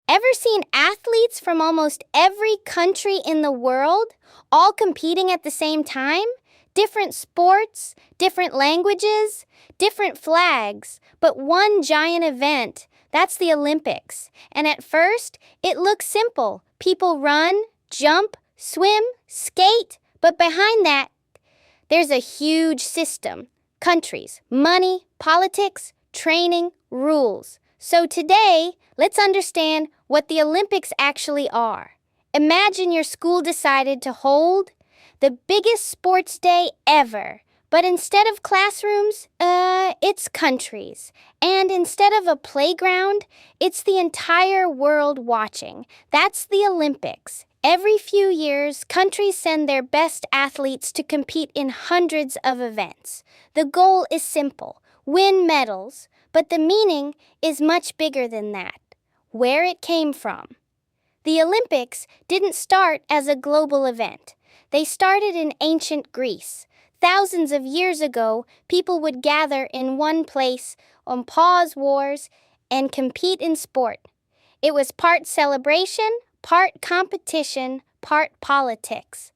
Ever seen athletes from almost every country in the world all competing at the same time? Different sports, different languages, different flags, but one giant event. That's the Olympics. And at first, it looks simple. People run, jump, swim, skate. But behind that, there's a huge system. Countries, money, politics, training, rules. So today, let's understand what the Olympics actually are. Imagine your school decided to hold the biggest sports day ever. But instead of classrooms, it's countries. And instead of a playground, it's the entire world watching. That's the Olympics. Every few years, countries send their best athletes to compete in hundreds of events. The goal is simple: win medals, but the meaning is much bigger than that. Where it came from. The Olympics didn't start as a global event. They started in ancient Greece. Thousands of years ago, people would gather in one place on pause wars and compete in sport. It was part celebration, part competition, part politics.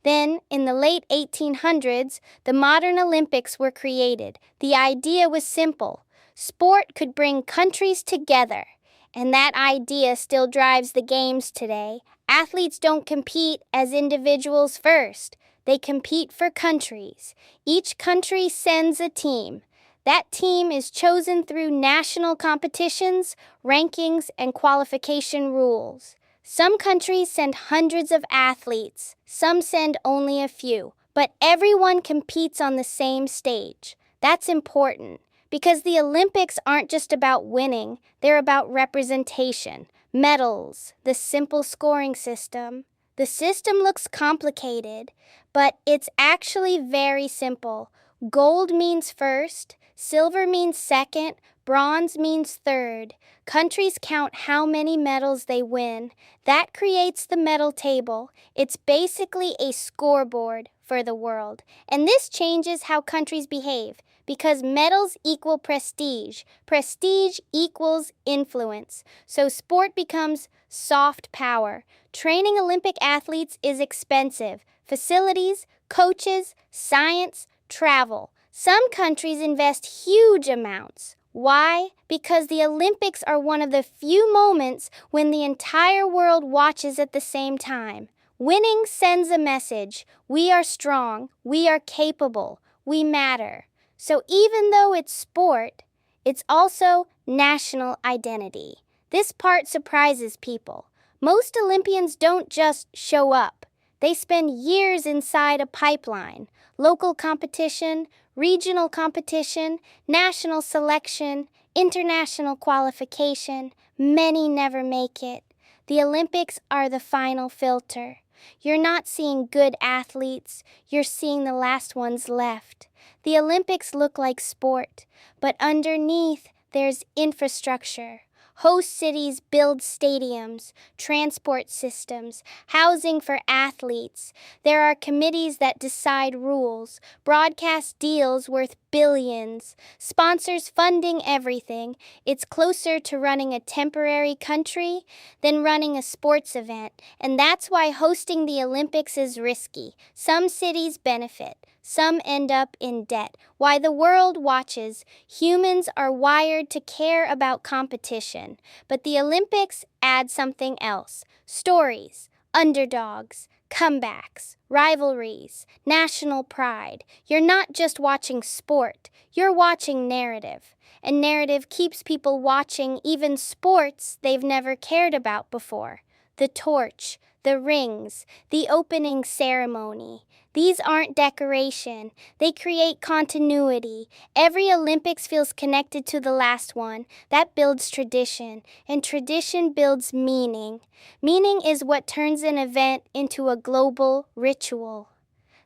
Then, in the late 1800s, the modern Olympics were created. The idea was simple. Sport could bring countries together. And that idea still drives the games today. Athletes don't compete as individuals first. They compete for countries. Each country sends a team. That team is chosen through national competitions, rankings, and qualification rules. Some countries send hundreds of athletes. Some send only a few. But everyone competes on the same stage. That's important. Because the Olympics aren't just about winning, they're about representation, medals, the simple scoring system. The system looks complicated, but it's actually very simple. Gold means first, silver means second, bronze means third. Countries count how many medals they win. That creates the medal table. It's basically a scoreboard for the world. And this changes how countries behave. Because medals equal prestige. Prestige equals influence. So sport becomes soft power. Training Olympic athletes is expensive. Facilities, coaches, science, travel. Some countries invest huge amounts. Why? Because the Olympics are one of the few moments when the entire world watches at the same time. Winning sends a message. We are strong. We are capable. We matter. So even though it's sport, it's also national identity. This part surprises people. Most Olympians don't just show up. They spend years inside a pipeline. Local competition, regional competition, national selection, international qualification. Many never make it. The Olympics are the final filter. You're not seeing good athletes. You're seeing the last ones left. The Olympics look like sport, but underneath there's infrastructure. Host cities build stadiums, transport systems, housing for athletes. There are committees that decide rules, broadcast deals worth billions, sponsors funding everything. It's closer to running a temporary country than running a sports event, and that's why hosting the Olympics is risky. Some cities benefit. Some end up in debt. Why the world watches. Humans are wired to care about competition. But the Olympics add something else. Stories, underdogs, comebacks, rivalries, national pride. You're not just watching sport. You're watching narrative. And narrative keeps people watching even sports they've never cared about before. The torch, the rings, the opening ceremony. These aren't decoration. They create continuity. Every Olympics feels connected to the last one. That builds tradition, and tradition builds meaning. Meaning is what turns an event into a global ritual.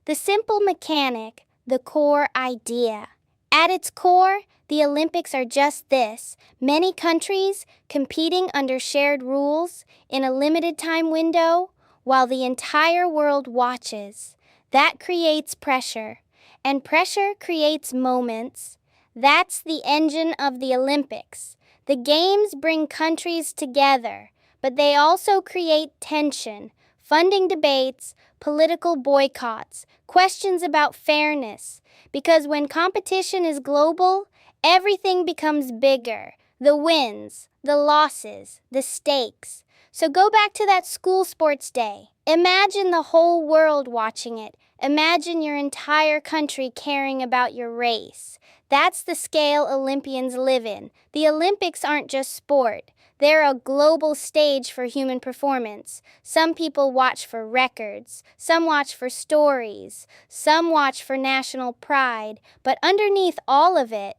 The simple mechanic, the core idea. At its core, the Olympics are just this: many countries competing under shared rules in a limited time window while the entire world watches. That creates pressure, and pressure creates moments. That's the engine of the Olympics. The games bring countries together, but they also create tension, funding debates, political boycotts, questions about fairness. Because when competition is global, everything becomes bigger. The wins, the losses, the stakes. So go back to that school sports day. Imagine the whole world watching it. Imagine your entire country caring about your race. That's the scale Olympians live in. The Olympics aren't just sport. They're a global stage for human performance. Some people watch for records, some watch for stories, some watch for national pride, but underneath all of it,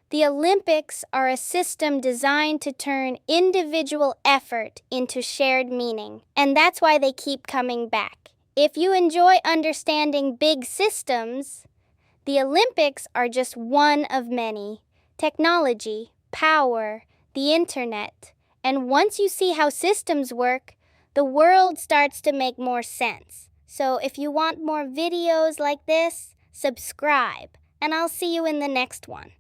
the Olympics are a system designed to turn individual effort into shared meaning, and that's why they keep coming back. If you enjoy understanding big systems, the Olympics are just one of many. Technology, power, the internet. And once you see how systems work, the world starts to make more sense. So if you want more videos like this, subscribe, and I'll see you in the next one.